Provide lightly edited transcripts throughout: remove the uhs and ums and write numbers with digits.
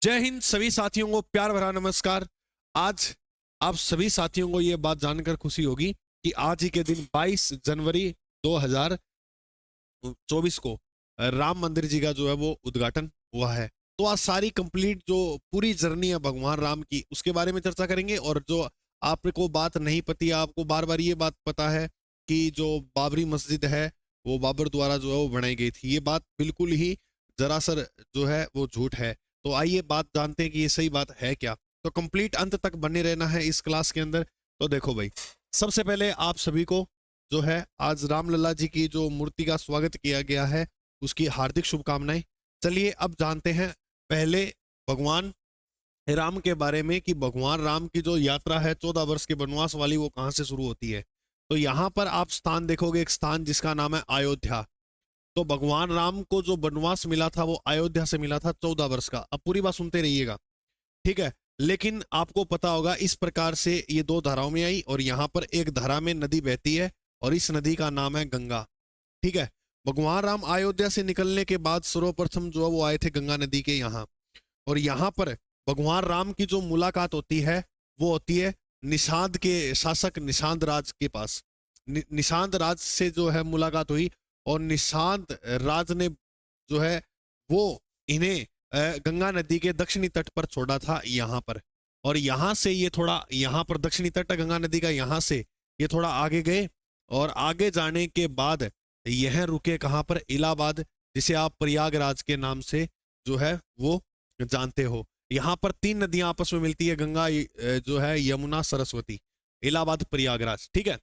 जय हिंद सभी साथियों को प्यार भरा नमस्कार। आज आप सभी साथियों को ये बात जानकर खुशी होगी कि आज ही के दिन 22 जनवरी 2024 को राम मंदिर जी का जो है वो उद्घाटन हुआ है। तो आज सारी कंप्लीट जो पूरी जर्नी है भगवान राम की उसके बारे में चर्चा करेंगे। और जो आपको बात नहीं पती, आपको बार बार ये बात पता है कि जो बाबरी मस्जिद है वो बाबर द्वारा जो है वो बनाई गई थी, ये बात बिल्कुल ही जरासर जो है वो झूठ है। तो आइए बात जानते हैं कि ये सही बात है क्या। तो कंप्लीट अंत तक बने रहना है इस क्लास के अंदर। तो देखो भाई, सबसे पहले आप सभी को जो है आज रामलला जी की जो मूर्ति का स्वागत किया गया है उसकी हार्दिक शुभकामनाएं। चलिए अब जानते हैं पहले भगवान राम के बारे में कि भगवान राम की जो यात्रा है 14 वर्ष के वनवास वाली वो कहाँ से शुरू होती है। तो यहाँ पर आप स्थान देखोगे, एक स्थान जिसका नाम है अयोध्या। तो भगवान राम को जो वनवास मिला था वो अयोध्या से मिला था 14 वर्ष का। अब पूरी बात सुनते रहिएगा, ठीक है। लेकिन आपको पता होगा इस प्रकार से ये दो धाराओं में आई और यहाँ पर एक धारा में नदी बहती है और इस नदी का नाम है गंगा, ठीक है। भगवान राम अयोध्या से निकलने के बाद सर्वप्रथम जो है वो आए थे गंगा नदी के यहाँ। और यहाँ पर भगवान राम की जो मुलाकात होती है वो होती है निषाद के शासक निषाद राज के पास। निषाद राज से जो है मुलाकात हुई और निषाद राज ने जो है वो इन्हें गंगा नदी के दक्षिणी तट पर छोड़ा था यहाँ पर। और यहाँ से ये थोड़ा, यहाँ पर दक्षिणी तट गंगा नदी का, यहाँ से ये थोड़ा आगे गए और आगे जाने के बाद यह रुके कहाँ पर, इलाहाबाद, जिसे आप प्रयागराज के नाम से जो है वो जानते हो। यहाँ पर तीन नदियां आपस में मिलती है, गंगा जो है, यमुना, सरस्वती, इलाहाबाद, प्रयागराज, ठीक है।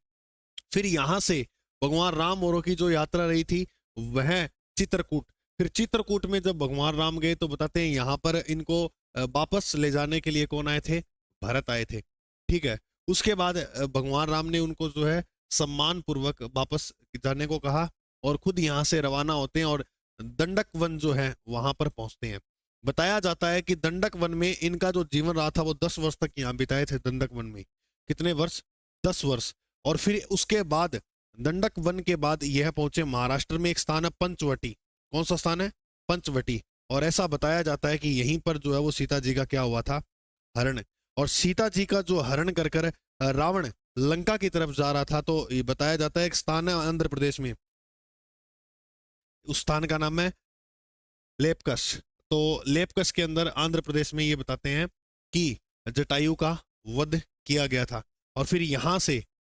फिर यहाँ से भगवान राम और की जो यात्रा रही थी वह चित्रकूट। फिर चित्रकूट में जब भगवान राम गए तो बताते हैं यहाँ पर इनको वापस ले जाने के लिए कौन आए थे, भरत आए थे, ठीक है। उसके बाद भगवान राम ने उनको जो है सम्मान पूर्वक वापस जाने को कहा और खुद यहाँ से रवाना होते हैं और दंडक वन जो है वहां पर पहुंचते हैं। बताया जाता है कि दंडक वन में इनका जो जीवन रहा था वो 10 वर्ष तक यहाँ बिताए थे। दंडक वन में कितने वर्ष, 10 वर्ष। और फिर उसके बाद दंडक वन के बाद यह पहुंचे महाराष्ट्र में, एक स्थान है पंचवटी। कौन सा स्थान है, पंचवटी। और ऐसा बताया जाता है कि यहीं पर जो है वो सीता जी का क्या हुआ था, हरण। और सीता जी का जो हरण कर कर रावण लंका की तरफ जा रहा था, तो ये बताया जाता है एक स्थान है आंध्र प्रदेश में, उस स्थान का नाम है लेपकस। तो लेपकस के अंदर आंध्र प्रदेश में ये बताते हैं कि जटायु का वध किया गया था। और फिर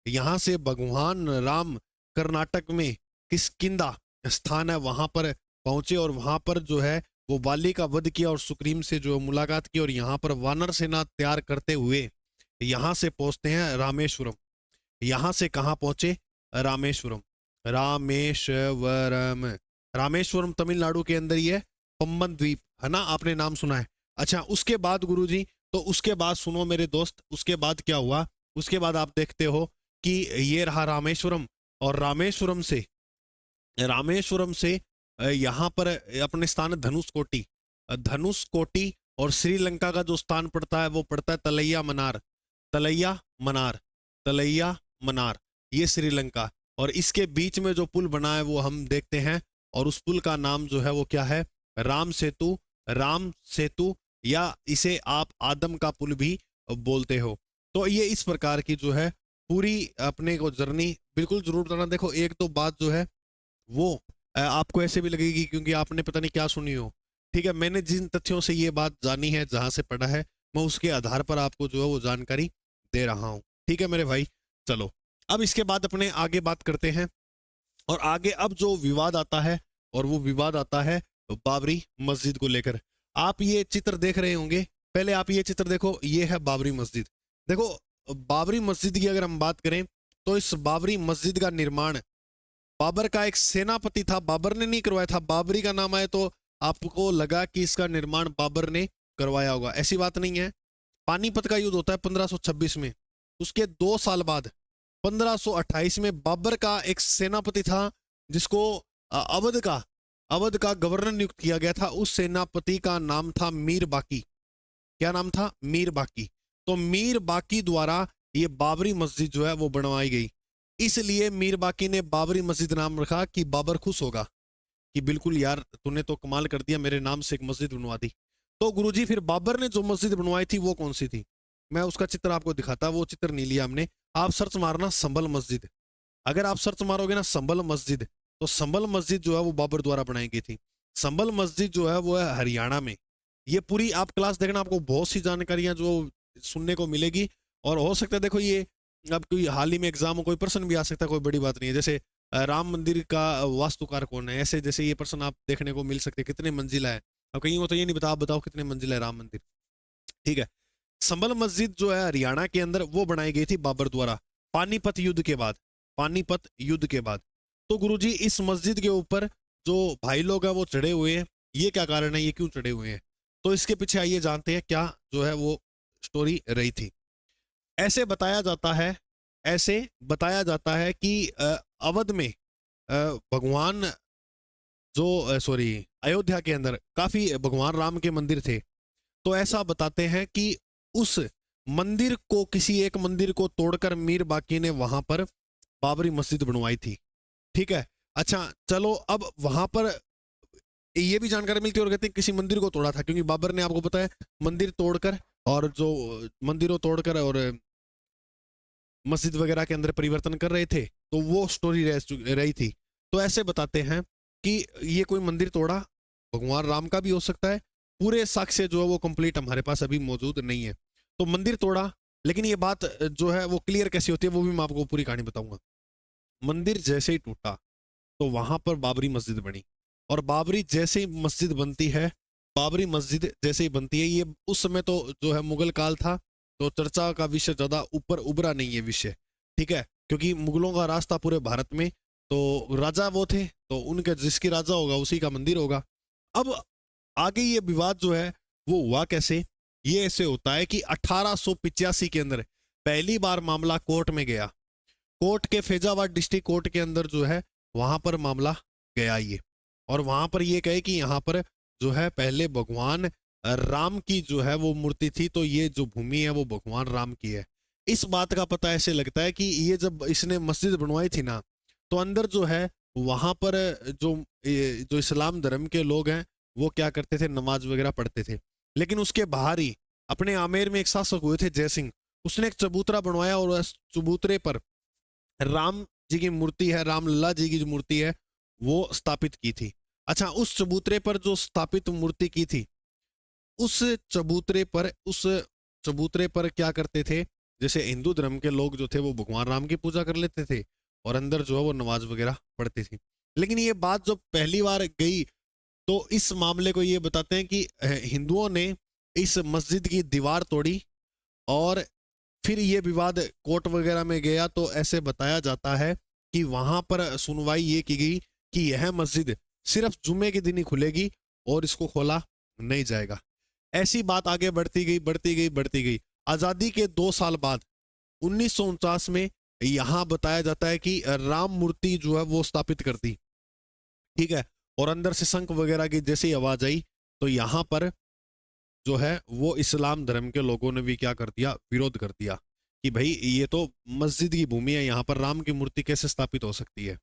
यहाँ से भगवान राम कर्नाटक में किष्किंधा स्थान है वहां पर पहुंचे और वहां पर जो है वो बाली का वध किया और सुग्रीव से जो मुलाकात की और यहाँ पर वानर सेना तैयार करते हुए यहाँ से पहुंचते हैं रामेश्वरम। यहाँ से कहाँ पहुंचे, रामेश्वरम, रामेश्वरम। रामेश्वरम तमिलनाडु के अंदर ही है, पंबन द्वीप है ना, आपने नाम सुना है। अच्छा, उसके बाद गुरुजी, तो उसके बाद सुनो मेरे दोस्त, उसके बाद क्या हुआ, उसके बाद आप देखते हो कि ये रहा रामेश्वरम। और रामेश्वरम से यहाँ पर अपने स्थान है धनुषकोटी। धनुषकोटी और श्रीलंका का जो स्थान पड़ता है वो पड़ता है तलैया मनार, तलैया मनार, तलैया मनार, ये श्रीलंका। और इसके बीच में जो पुल बना है वो हम देखते हैं और उस पुल का नाम जो है वो क्या है, राम सेतु, राम सेतु, या इसे आप आदम का पुल भी बोलते हो। तो ये इस प्रकार की जो है पूरी अपने को जर्नी बिल्कुल जरूर करना। देखो एक तो बात जो है वो आपको ऐसे भी लगेगी क्योंकि आपने पता नहीं क्या सुनी हो, ठीक है। मैंने जिन तथ्यों से ये बात जानी है, जहां से पढ़ा है, मैं उसके आधार पर आपको जो है वो जानकारी दे रहा हूं, ठीक है मेरे भाई। चलो अब इसके बाद अपने आगे बात करते हैं। और आगे अब जो विवाद आता है, और वो विवाद आता है बाबरी मस्जिद को लेकर। आप ये चित्र देख रहे होंगे, पहले आप ये चित्र देखो, ये है बाबरी मस्जिद। देखो बाबरी मस्जिद की अगर हम बात करें तो इस बाबरी मस्जिद का निर्माण बाबर का एक सेनापति था, बाबर ने नहीं करवाया था। बाबरी का नाम आए तो आपको लगा कि इसका निर्माण बाबर ने करवाया होगा, ऐसी बात नहीं है। पानीपत का युद्ध होता है 1526 में, उसके 2 साल बाद 1528 में बाबर का एक सेनापति था जिसको अवध का गवर्नर नियुक्त किया गया था। उस सेनापति का नाम था मीर बाकी। क्या नाम था, मीर बाकी। तो मीर बाकी द्वारा ये बाबरी मस्जिद जो है वो बनवाई गई। इसलिए मीर बाकी ने बाबरी मस्जिद नाम रखा कि बाबर खुश होगा कि बिल्कुल यार तूने तो कमाल कर दिया, मेरे नाम से एक मस्जिद बनवा दी। तो गुरुजी फिर बाबर ने जो मस्जिद बनवाई थी वो कौन सी थी? मैं उसका चित्र आपको दिखाता, वो चित्र नहीं लिया हमने। आप सर्च मारना संभल मस्जिद। अगर आप सर्च मारोगे ना संभल मस्जिद, तो संभल मस्जिद जो है वो बाबर द्वारा बनाई गई थी। संभल मस्जिद जो है वो है हरियाणा में। ये पूरी आप क्लास देखना, आपको बहुत सी जानकारियां जो सुनने को मिलेगी। और हो सकता है देखो ये अब कोई हाल ही में एग्जाम हो, कोई प्रश्न भी आ सकता है, कोई बड़ी बात नहीं है। जैसे राम मंदिर का वास्तुकार कौन है, ऐसे जैसे ये प्रश्न आप देखने को मिल सकते हैं, कितने मंजिला है। अब कहीं वो तो ये नहीं बता, आप बताओ कितने मंजिला है राम मंदिर। ठीक है। संभल मस्जिद जो है हरियाणा के अंदर वो बनाई गई थी बाबर द्वारा पानीपत युद्ध के बाद। पानीपत युद्ध के बाद। तो गुरुजी इस मस्जिद के ऊपर जो भाई लोग हैं वो चढ़े हुए हैं, ये क्या कारण है, ये क्यों चढ़े हुए हैं? तो इसके पीछे आइए जानते हैं क्या जो है वो स्टोरी रही थी। ऐसे बताया जाता है, ऐसे बताया जाता है कि अवध में भगवान जो सॉरी अयोध्या के अंदर काफी भगवान राम के मंदिर थे। तो ऐसा बताते हैं कि उस मंदिर को, किसी एक मंदिर को तोड़कर मीर बाकी ने वहां पर बाबरी मस्जिद बनवाई थी। ठीक है। अच्छा चलो, अब वहां पर ये भी जानकारी मिलती है और कहते हैं किसी मंदिर को तोड़ा था, क्योंकि बाबर ने आपको पता है मंदिर तोड़कर, और जो मंदिरों तोड़कर और मस्जिद वगैरह के अंदर परिवर्तन कर रहे थे, तो वो स्टोरी रही थी। तो ऐसे बताते हैं कि ये कोई मंदिर तोड़ा भगवान राम का भी हो सकता है। पूरे साक्ष्य जो है वो कंप्लीट हमारे पास अभी मौजूद नहीं है। तो मंदिर तोड़ा, लेकिन ये बात जो है वो क्लियर कैसी होती है वो भी मैं आपको पूरी कहानी बताऊंगा। मंदिर जैसे ही टूटा तो वहां पर बाबरी मस्जिद बनी, और बाबरी जैसे ही मस्जिद बनती है, बाबरी मस्जिद जैसे ही बनती है, ये उस समय तो जो है मुगल काल था, तो चर्चा का विषय ज्यादा ऊपर उभरा नहीं है विषय। ठीक है। क्योंकि मुगलों का रास्ता पूरे भारत में, तो राजा वो थे, तो उनके जिसकी राजा होगा उसी का मंदिर होगा। अब आगे ये विवाद जो है वो हुआ कैसे? ये ऐसे होता है कि 1885 के अंदर पहली बार मामला कोर्ट में गया। कोर्ट के फैजाबाद डिस्ट्रिक्ट कोर्ट के अंदर जो है वहां पर मामला गया ये, और वहां पर ये कहे कि यहाँ पर जो है पहले भगवान राम की जो है वो मूर्ति थी, तो ये जो भूमि है वो भगवान राम की है। इस बात का पता ऐसे लगता है कि ये जब इसने मस्जिद बनवाई थी ना, तो अंदर जो है वहां पर जो इस्लाम धर्म के लोग हैं वो क्या करते थे, नमाज वगैरह पढ़ते थे। लेकिन उसके बाहर ही अपने आमेर में एक शासक हुए थे जय सिंह, उसने एक चबूतरा बनवाया और उस चबूतरे पर राम जी की मूर्ति है, रामलला जी की जो मूर्ति है वो स्थापित की थी। अच्छा, उस चबूतरे पर जो स्थापित मूर्ति की थी, उस चबूतरे पर क्या करते थे, जैसे हिंदू धर्म के लोग जो थे वो भगवान राम की पूजा कर लेते थे और अंदर जो है वो नमाज वगैरह पढ़ती थी। लेकिन ये बात जब पहली बार गई, तो इस मामले को ये बताते हैं कि हिंदुओं ने इस मस्जिद की दीवार तोड़ी, और फिर ये विवाद कोर्ट वगैरह में गया। तो ऐसे बताया जाता है कि वहां पर सुनवाई ये की गई कि यह मस्जिद सिर्फ जुम्मे के दिन ही खुलेगी और इसको खोला नहीं जाएगा। ऐसी बात आगे बढ़ती गई, बढ़ती गई, बढ़ती गई। आजादी के 2 साल बाद 1949 में यहां बताया जाता है कि राम मूर्ति जो है वो स्थापित कर दी। ठीक है। और अंदर से शंख वगैरह की जैसी आवाज आई, तो यहां पर जो है वो इस्लाम धर्म के लोगों ने भी क्या कर दिया, विरोध कर दिया कि भाई ये तो मस्जिद की भूमि है, यहाँ पर राम की मूर्ति कैसे स्थापित हो सकती है।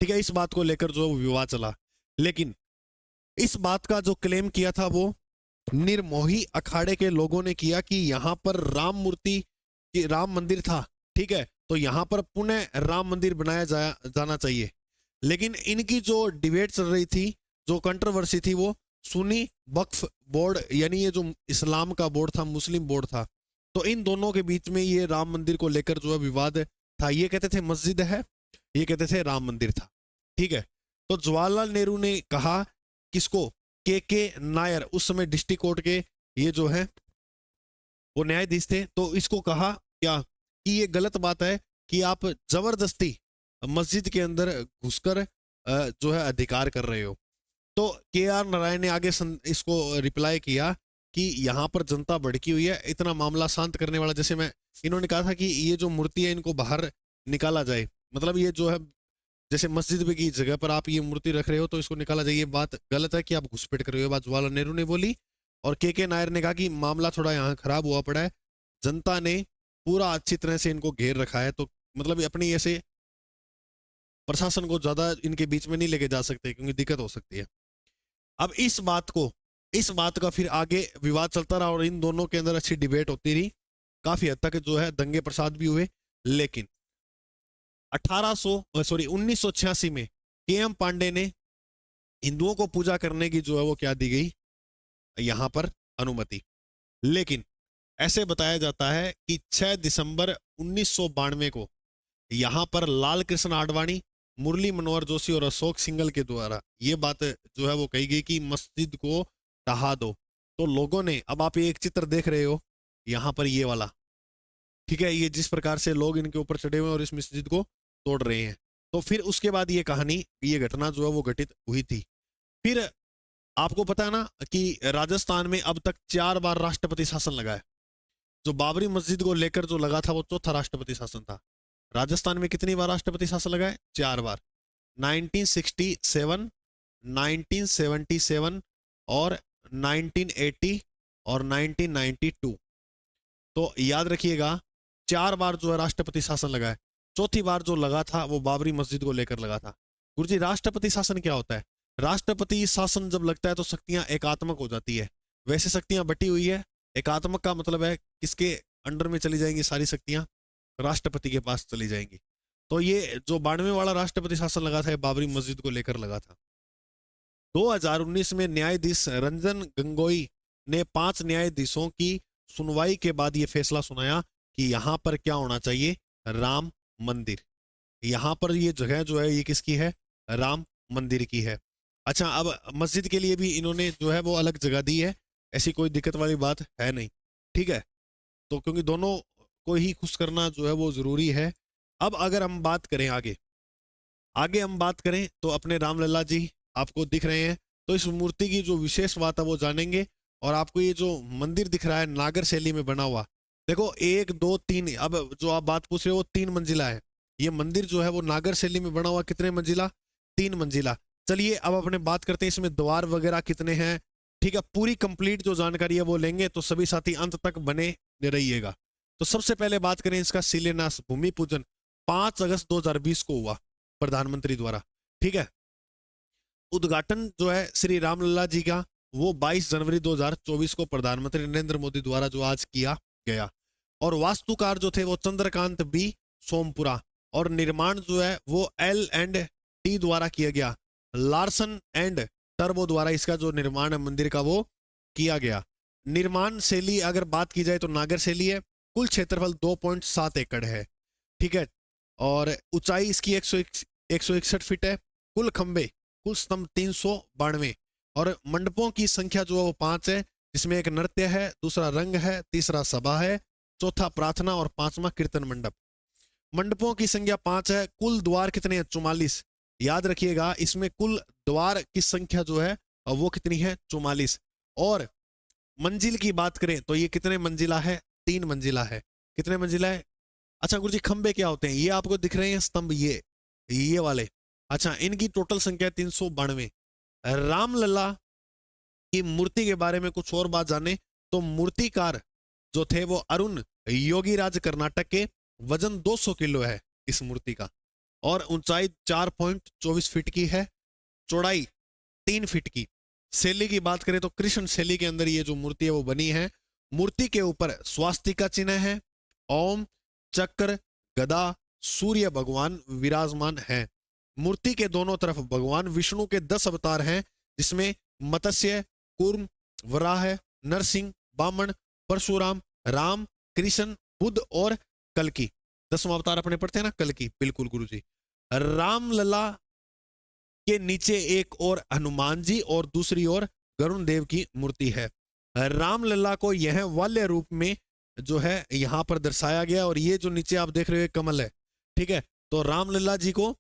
ठीक है। इस बात को लेकर जो विवाद चला, लेकिन इस बात का जो क्लेम किया था वो निर्मोही अखाड़े के लोगों ने किया कि यहाँ पर राम मूर्ति, राम मंदिर था। ठीक है। तो यहाँ पर पुनः राम मंदिर बनाया जाना चाहिए। लेकिन इनकी जो डिबेट चल रही थी, जो कंट्रोवर्सी थी, वो सुन्नी वक्फ बोर्ड, यानी ये जो इस्लाम का बोर्ड था, मुस्लिम बोर्ड था, तो इन दोनों के बीच में ये राम मंदिर को लेकर जो है विवाद था। ये कहते थे मस्जिद है, ये कहते थे राम मंदिर था। ठीक है। तो जवाहरलाल नेहरू ने कहा, किसको, के नायर, उस समय डिस्ट्रिक्ट कोर्ट के ये जो है वो न्यायाधीश थे, तो इसको कहा क्या कि ये गलत बात है कि आप जबरदस्ती मस्जिद के अंदर घुसकर जो है अधिकार कर रहे हो। तो के आर नारायण ने आगे इसको रिप्लाई किया कि यहाँ पर जनता भड़की हुई है, इतना मामला शांत करने वाला, जैसे मैं, इन्होंने कहा था कि ये जो मूर्ति है इनको बाहर निकाला जाए, मतलब ये जो है जैसे मस्जिद की जगह पर आप ये मूर्ति रख रहे हो तो इसको निकाला जाए, ये बात गलत है कि आप घुसपैठ कर रहे हो। बात जवाहरलाल नेहरू ने बोली, और के नायर ने कहा कि मामला थोड़ा यहाँ खराब हुआ पड़ा है, जनता ने पूरा अच्छी तरह से इनको घेर रखा है, तो मतलब अपनी ऐसे प्रशासन को ज्यादा इनके बीच में नहीं लेके जा सकते क्योंकि दिक्कत हो सकती है। अब इस बात को इस बात का फिर आगे विवाद चलता रहा और इन दोनों के अंदर अच्छी डिबेट होती रही, काफी हद तक जो है दंगे प्रसाद भी हुए। लेकिन 1986 में के.एम. पांडे ने हिंदुओं को पूजा करने की जो है वो क्या दी गई, यहां पर अनुमति। लेकिन ऐसे बताया जाता है कि 6 दिसंबर 1992 को यहां पर लाल कृष्ण आडवाणी, मुरली मनोहर जोशी और अशोक सिंघल के द्वारा ये बात जो है वो कही गई कि मस्जिद को ढहा दो। तो लोगों ने, अब आप ये एक चित्र देख रहे हो यहां पर ये वाला, ठीक है, ये जिस प्रकार से लोग इनके ऊपर चढ़े हुए हैं और इस मस्जिद को तोड़ रहे हैं। तो फिर उसके बाद ये कहानी, ये घटना जो है वो घटित हुई थी। फिर आपको पता है ना कि राजस्थान में अब तक 4 बार राष्ट्रपति शासन लगा है। जो बाबरी मस्जिद को लेकर जो लगा था वो चौथा राष्ट्रपति शासन था। राजस्थान में कितनी बार राष्ट्रपति शासन लगा है? 4 बार। 1967, 1977 और 1980 और 1992। तो याद रखिएगा 4 बार जो है राष्ट्रपति शासन लगा है। चौथी बार जो लगा था वो बाबरी मस्जिद को लेकर लगा था। गुरुजी, राष्ट्रपति शासन क्या होता है? राष्ट्रपति शासन जब लगता है तो शक्तियां एकात्मक हो जाती है। वैसे शक्तियां बटी हुई है। एकात्मक का मतलब है किसके अंडर में चली जाएंगी सारी शक्तियां? राष्ट्रपति के पास चली जाएंगी। तो ये जो 92 वाला राष्ट्रपति शासन लगा था ये बाबरी मस्जिद को लेकर लगा था। 2019 में न्यायाधीश रंजन गोगोई ने 5 न्यायाधीशों की सुनवाई के बाद ये फैसला सुनाया कि यहां पर क्या होना चाहिए, राम मंदिर। यहां पर ये जगह जो है ये किसकी है? राम मंदिर की है। अच्छा, अब मस्जिद के लिए भी इन्होंने जो है वो अलग जगह दी है, ऐसी कोई दिक्कत वाली बात है नहीं, ठीक है। तो क्योंकि दोनों को ही खुश करना जो है वो जरूरी है। अब अगर हम बात करें आगे हम बात करें तो अपने रामलला जी आपको दिख रहे हैं। तो इस मूर्ति की जो विशेष बात है वो जानेंगे। और आपको ये जो मंदिर दिख रहा है नागर शैली में बना हुआ, देखो 1 2 3, अब जो आप बात पूछ रहे हो 3 मंजिला है। ये मंदिर जो है वो नागर शैली में बना हुआ कितने मंजिला? 3 मंजिला। चलिए अब अपने बात करते हैं इसमें द्वार वगैरह कितने हैं, ठीक है। पूरी कंप्लीट जो जानकारी है वो लेंगे, तो सभी साथी अंत तक बने रहिएगा। तो सबसे पहले बात करें इसका शिलान्यास, भूमि पूजन 5 अगस्त 2020 को हुआ प्रधानमंत्री द्वारा, ठीक है। उद्घाटन जो है श्री रामलला जी का वो 22 जनवरी 2024 को प्रधानमंत्री नरेंद्र मोदी द्वारा जो आज किया गया। और वास्तुकार जो थे वो चंद्रकांत बी सोमपुरा, और निर्माण जो है वो L&T द्वारा किया गया। लार्सन एंड टर्बो द्वारा इसका जो निर्माण है मंदिर का वो किया गया। निर्माण शैली अगर बात की जाए तो नागर शैली है। कुल क्षेत्रफल 2.7 एकड़ है, ठीक है। और ऊंचाई इसकी 161 फीट है। कुल खंबे, कुल स्तंभ 392, और मंडपों की संख्या जो है वो 5 है, जिसमें एक नृत्य है, दूसरा रंग है, तीसरा सभा है, चौथा प्रार्थना और 5वां कीर्तन मंडप। मंडपों की संख्या 5 है। कुल द्वार कितने हैं? 44। याद रखिएगा इसमें कुल द्वार की संख्या जो है वो कितनी है? 44। और मंजिल की बात करें तो ये कितने मंजिला है? 3 मंजिला है। कितने मंजिला है? अच्छा गुरुजी, खंबे क्या होते हैं? ये आपको दिख रहे हैं स्तंभ, ये वाले। अच्छा, इनकी टोटल संख्या 392। रामलला की मूर्ति के बारे में कुछ और बात जाने तो मूर्तिकार जो थे वो अरुण योगीराज कर्नाटक के। वजन 200 किलो है इस मूर्ति का, और ऊंचाई 4.24 फीट की है, चौड़ाई 3 फीट की। शैली की बात करें तो कृष्ण शैली के अंदर ये जो मूर्ति है वो बनी है। मूर्ति के ऊपर स्वास्तिका चिन्ह है, ओम, चक्र, गदा, सूर्य भगवान विराजमान है। मूर्ति के दोनों तरफ भगवान विष्णु के 10 अवतार हैं, जिसमें मत्स्य, कूर्म, वराह, नरसिंह, बामन, परशुराम, राम, कृष्ण, बुद्ध और कल्कि। 10वां अवतार अपने पढ़ते हैं ना, कल्कि। बिल्कुल गुरुजी। रामलला के नीचे एक और हनुमान जी और दूसरी ओर गरुण देव की मूर्ति है। रामलला को यह वाल्य रूप में जो है यहां पर दर्शाया गया, और ये जो नीचे आप देख रहे हो कमल है, ठीक है। तो रामलला जी को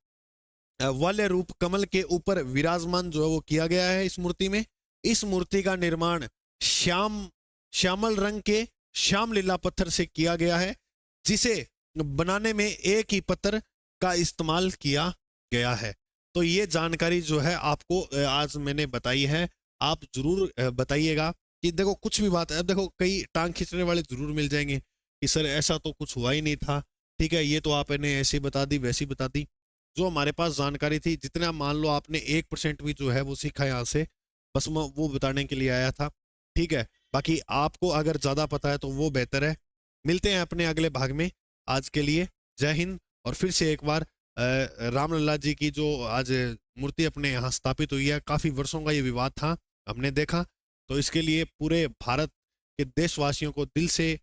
वाल्य रूप कमल के ऊपर विराजमान जो है वो किया गया है इस मूर्ति में। इस मूर्ति का निर्माण श्यामल रंग के श्याम लीला पत्थर से किया गया है, जिसे बनाने में एक ही पत्थर का इस्तेमाल किया गया है। तो ये जानकारी जो है आपको आज मैंने बताई है। आप जरूर बताइएगा कि देखो कुछ भी बात है, अब देखो कई टांग खींचने वाले जरूर मिल जाएंगे कि सर ऐसा तो कुछ हुआ ही नहीं था, ठीक है, ये तो आपने ऐसी बता दी वैसी बता दी। जो हमारे पास जानकारी थी, जितना मान लो आपने 1% भी जो है वो सीखा यहाँ से, बस मैं वो बताने के लिए आया था। ठीक है, बाकी आपको अगर ज़्यादा पता है तो वो बेहतर है। मिलते हैं अपने अगले भाग में। आज के लिए जय हिंद। और फिर से एक बार रामलला जी की जो आज मूर्ति अपने यहाँ स्थापित हुई है, काफ़ी वर्षों का ये विवाद था, हमने देखा। तो इसके लिए पूरे भारत के देशवासियों को दिल से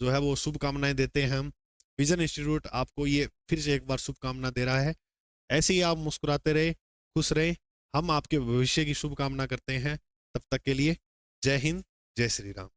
जो है वो शुभकामनाएं देते हैं हम। विजन इंस्टीट्यूट आपको ये फिर से एक बार शुभकामना दे रहा है। ऐसे ही आप मुस्कुराते रहे, खुश रहे। हम आपके भविष्य की शुभकामना करते हैं। तब तक के लिए जय हिंद, जय श्री राम।